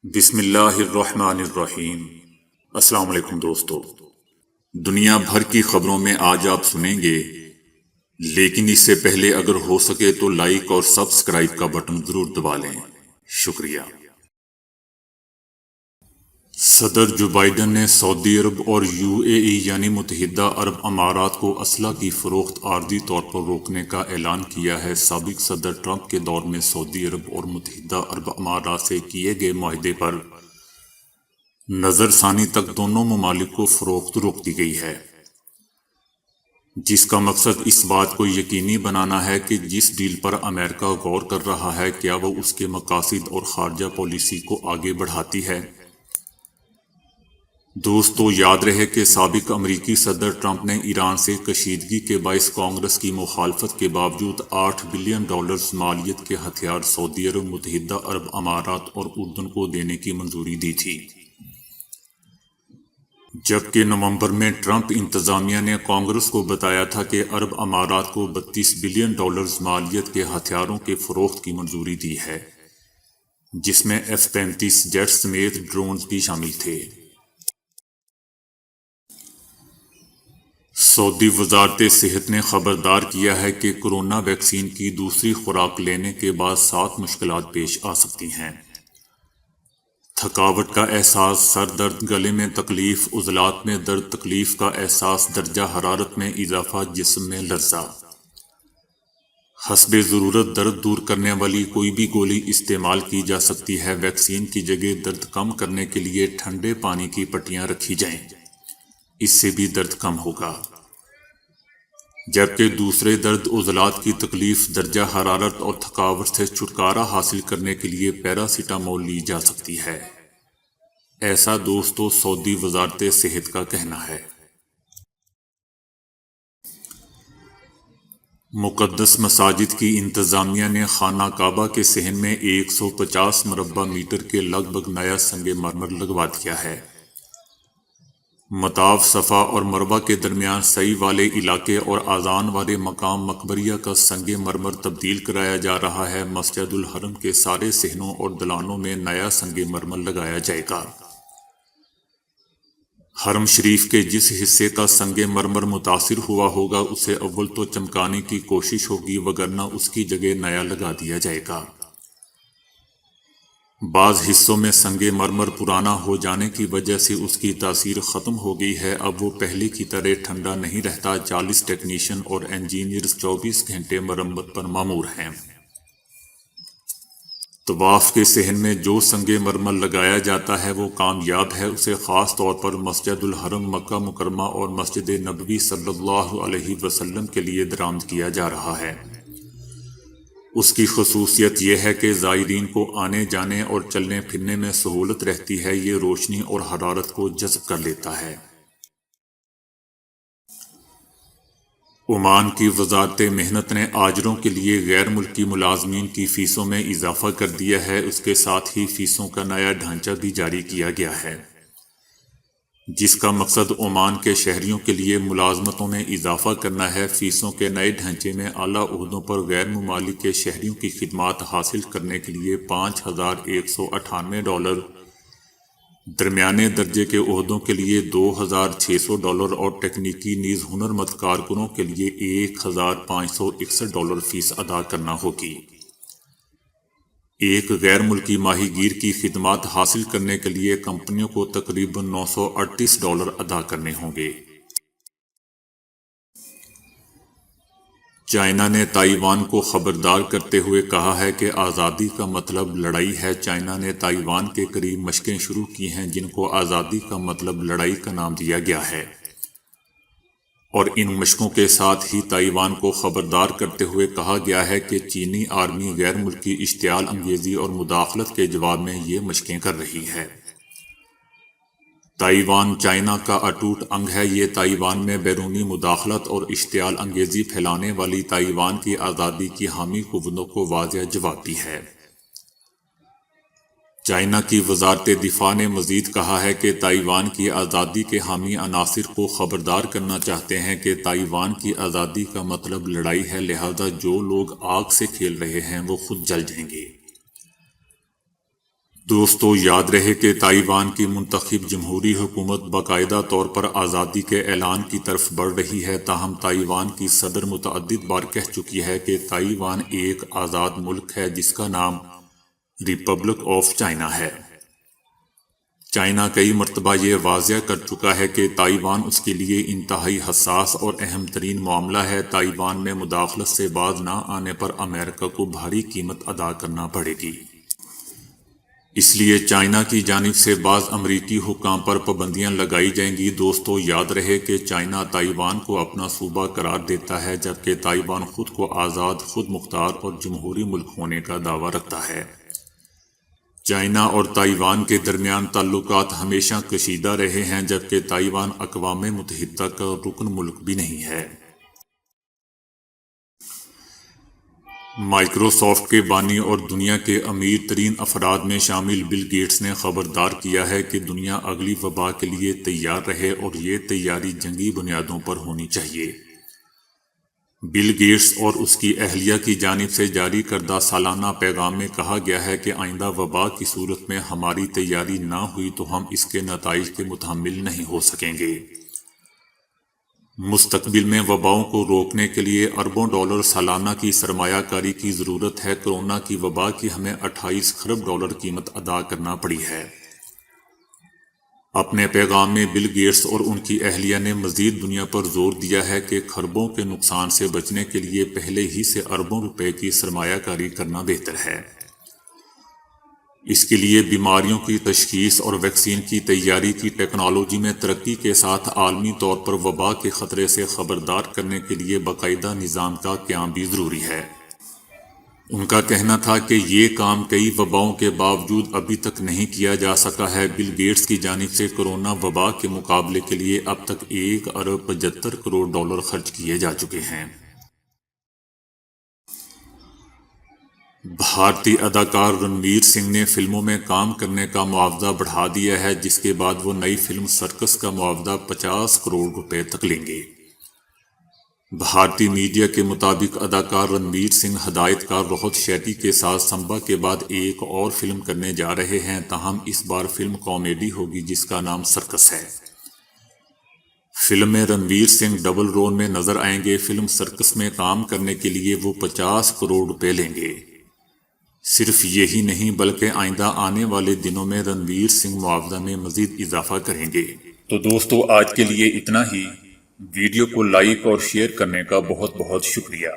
بسم اللہ الرحمن الرحیم۔ السلام علیکم دوستو، دنیا بھر کی خبروں میں آج آپ سنیں گے، لیکن اس سے پہلے اگر ہو سکے تو لائک اور سبسکرائب کا بٹن ضرور دبا لیں۔ شکریہ۔ صدر جو بائیڈن نے سعودی عرب اور یو اے ای یعنی متحدہ عرب امارات کو اسلحہ کی فروخت عارضی طور پر روکنے کا اعلان کیا ہے۔ سابق صدر ٹرمپ کے دور میں سعودی عرب اور متحدہ عرب امارات سے کیے گئے معاہدے پر نظر ثانی تک دونوں ممالک کو فروخت روک دی گئی ہے، جس کا مقصد اس بات کو یقینی بنانا ہے کہ جس ڈیل پر امریکہ غور کر رہا ہے کیا وہ اس کے مقاصد اور خارجہ پالیسی کو آگے بڑھاتی ہے۔ دوستو، یاد رہے کہ سابق امریکی صدر ٹرمپ نے ایران سے کشیدگی کے باعث کانگریس کی مخالفت کے باوجود $8 بلین مالیت کے ہتھیار سعودی عرب، متحدہ عرب امارات اور اردن کو دینے کی منظوری دی تھی، جبکہ نومبر میں ٹرمپ انتظامیہ نے کانگریس کو بتایا تھا کہ عرب امارات کو $32 بلین مالیت کے ہتھیاروں کے فروخت کی منظوری دی ہے، جس میں F-35 جیٹ سمیت ڈرونز بھی شامل تھے۔ سعودی وزارت صحت نے خبردار کیا ہے کہ کورونا ویکسین کی دوسری خوراک لینے کے بعد 7 مشکلات پیش آ سکتی ہیں۔ تھکاوٹ کا احساس، سر درد، گلے میں تکلیف، عضلات میں درد، تکلیف کا احساس، درجہ حرارت میں اضافہ، جسم میں لرزہ۔ حسب ضرورت درد دور کرنے والی کوئی بھی گولی استعمال کی جا سکتی ہے۔ ویکسین کی جگہ درد کم کرنے کے لیے ٹھنڈے پانی کی پٹیاں رکھی جائیں، اس سے بھی درد کم ہوگا، جبکہ دوسرے درد، عضلات کی تکلیف، درجہ حرارت اور تھکاوٹ سے چھٹکارا حاصل کرنے کے لیے پیراسیٹامول لی جا سکتی ہے۔ ایسا دوستو سعودی وزارت صحت کا کہنا ہے۔ مقدس مساجد کی انتظامیہ نے خانہ کعبہ کے صحن میں 150 مربع میٹر کے لگ بھگ نیا سنگ مرمر لگوا دیا ہے۔ مطاف صفا اور مروہ کے درمیان سعی والے علاقے اور اذان والے مقام مقبریہ کا سنگ مرمر تبدیل کرایا جا رہا ہے۔ مسجد الحرم کے سارے صحنوں اور دلانوں میں نیا سنگ مرمر لگایا جائے گا۔ حرم شریف کے جس حصے کا سنگ مرمر متاثر ہوا ہوگا اسے اول تو چمکانے کی کوشش ہوگی، وگرنہ اس کی جگہ نیا لگا دیا جائے گا۔ بعض حصوں میں سنگ مرمر پرانا ہو جانے کی وجہ سے اس کی تاثیر ختم ہو گئی ہے، اب وہ پہلے کی طرح ٹھنڈا نہیں رہتا۔ 40 ٹیکنیشین اور انجینئرز 24 گھنٹے مرمت پر مامور ہیں۔ طواف کے صحن میں جو سنگ مرمر لگایا جاتا ہے وہ کامیاب ہے، اسے خاص طور پر مسجد الحرم مکہ مکرمہ اور مسجد نبوی صلی اللہ علیہ وسلم کے لیے درآمد کیا جا رہا ہے۔ اس کی خصوصیت یہ ہے کہ زائرین کو آنے جانے اور چلنے پھرنے میں سہولت رہتی ہے، یہ روشنی اور حرارت کو جذب کر لیتا ہے۔ عمان کی وزارت محنت نے آجروں کے لیے غیر ملکی ملازمین کی فیسوں میں اضافہ کر دیا ہے، اس کے ساتھ ہی فیسوں کا نیا ڈھانچہ بھی جاری کیا گیا ہے، جس کا مقصد عمان کے شہریوں کے لیے ملازمتوں میں اضافہ کرنا ہے۔ فیسوں کے نئے ڈھانچے میں اعلیٰ عہدوں پر غیر ممالک کے شہریوں کی خدمات حاصل کرنے کے لیے $5,198، درمیانے درجے کے عہدوں کے لیے $2,600 اور تکنیکی نیز ہنرمند کارکنوں کے لیے $1,561 فیس ادا کرنا ہوگی۔ ایک غیر ملکی ماہی گیر کی خدمات حاصل کرنے کے لیے کمپنیوں کو تقریباً $938 ادا کرنے ہوں گے۔ چائنا نے تائیوان کو خبردار کرتے ہوئے کہا ہے کہ آزادی کا مطلب لڑائی ہے۔ چائنا نے تائیوان کے قریب مشقیں شروع کی ہیں جن کو آزادی کا مطلب لڑائی کا نام دیا گیا ہے، اور ان مشقوں کے ساتھ ہی تائیوان کو خبردار کرتے ہوئے کہا گیا ہے کہ چینی آرمی غیر ملکی اشتعال انگیزی اور مداخلت کے جواب میں یہ مشقیں کر رہی ہے۔ تائیوان چائنا کا اٹوٹ انگ ہے، یہ تائیوان میں بیرونی مداخلت اور اشتعال انگیزی پھیلانے والی تائیوان کی آزادی کی حامی قوتوں کو واضح جواب بھی ہے۔ چائنا کی وزارت دفاع نے مزید کہا ہے کہ تائیوان کی آزادی کے حامی عناصر کو خبردار کرنا چاہتے ہیں کہ تائیوان کی آزادی کا مطلب لڑائی ہے، لہذا جو لوگ آگ سے کھیل رہے ہیں وہ خود جل جائیں گے۔ دوستو یاد رہے کہ تائیوان کی منتخب جمہوری حکومت باقاعدہ طور پر آزادی کے اعلان کی طرف بڑھ رہی ہے، تاہم تائیوان کی صدر متعدد بار کہہ چکی ہے کہ تائیوان ایک آزاد ملک ہے جس کا نام ریپبلک آف چائنا ہے۔ چائنا کئی مرتبہ یہ واضح کر چکا ہے کہ تائیوان اس کے لیے انتہائی حساس اور اہم ترین معاملہ ہے۔ تائیوان میں مداخلت سے باز نہ آنے پر امریکہ کو بھاری قیمت ادا کرنا پڑے گی۔ اس لیے چائنا کی جانب سے بعض امریکی حکام پر پابندیاں لگائی جائیں گی۔ دوستو یاد رہے کہ چائنا تائیوان کو اپنا صوبہ قرار دیتا ہے، جبکہ تائیوان خود کو آزاد، خود مختار اور جمہوری ملک ہونے کا دعویٰ رکھتا ہے۔ چائنا اور تائیوان کے درمیان تعلقات ہمیشہ کشیدہ رہے ہیں، جبکہ تائیوان اقوام متحدہ کا رکن ملک بھی نہیں ہے۔ مائیکروسافٹ کے بانی اور دنیا کے امیر ترین افراد میں شامل بل گیٹس نے خبردار کیا ہے کہ دنیا اگلی وبا کے لیے تیار رہے اور یہ تیاری جنگی بنیادوں پر ہونی چاہیے۔ بل گیٹس اور اس کی اہلیہ کی جانب سے جاری کردہ سالانہ پیغام میں کہا گیا ہے کہ آئندہ وبا کی صورت میں ہماری تیاری نہ ہوئی تو ہم اس کے نتائج کے متحمل نہیں ہو سکیں گے۔ مستقبل میں وباؤں کو روکنے کے لیے اربوں ڈالر سالانہ کی سرمایہ کاری کی ضرورت ہے۔ کورونا کی وبا کی ہمیں 28 خرب ڈالر قیمت ادا کرنا پڑی ہے۔ اپنے پیغام میں بل گیٹس اور ان کی اہلیہ نے مزید دنیا پر زور دیا ہے کہ خربوں کے نقصان سے بچنے کے لیے پہلے ہی سے اربوں روپے کی سرمایہ کاری کرنا بہتر ہے۔ اس کے لیے بیماریوں کی تشخیص اور ویکسین کی تیاری کی ٹیکنالوجی میں ترقی کے ساتھ عالمی طور پر وبا کے خطرے سے خبردار کرنے کے لیے باقاعدہ نظام کا قیام بھی ضروری ہے۔ ان کا کہنا تھا کہ یہ کام کئی وباؤں کے باوجود ابھی تک نہیں کیا جا سکا ہے۔ بل گیٹس کی جانب سے کورونا وبا کے مقابلے کے لیے اب تک 1 ارب 75 کروڑ ڈالر خرچ کیے جا چکے ہیں۔ بھارتی اداکار رنویر سنگھ نے فلموں میں کام کرنے کا معاوضہ بڑھا دیا ہے، جس کے بعد وہ نئی فلم سرکس کا معاوضہ 50 کروڑ روپے تک لیں گے۔ بھارتی میڈیا کے مطابق اداکار رنویر سنگھ ہدایت کار روہت شیٹی کے ساتھ سمبا کے بعد ایک اور فلم کرنے جا رہے ہیں، تاہم اس بار فلم کامیڈی ہوگی جس کا نام سرکس ہے۔ فلم میں رنویر سنگھ ڈبل رول میں نظر آئیں گے۔ فلم سرکس میں کام کرنے کے لیے وہ 50 کروڑ روپے لیں گے۔ صرف یہی نہیں بلکہ آئندہ آنے والے دنوں میں رنویر سنگھ معاوضہ میں مزید اضافہ کریں گے۔ تو دوستو آج کے لیے اتنا ہی۔ ویڈیو کو لائک اور شیئر کرنے کا بہت بہت شکریہ۔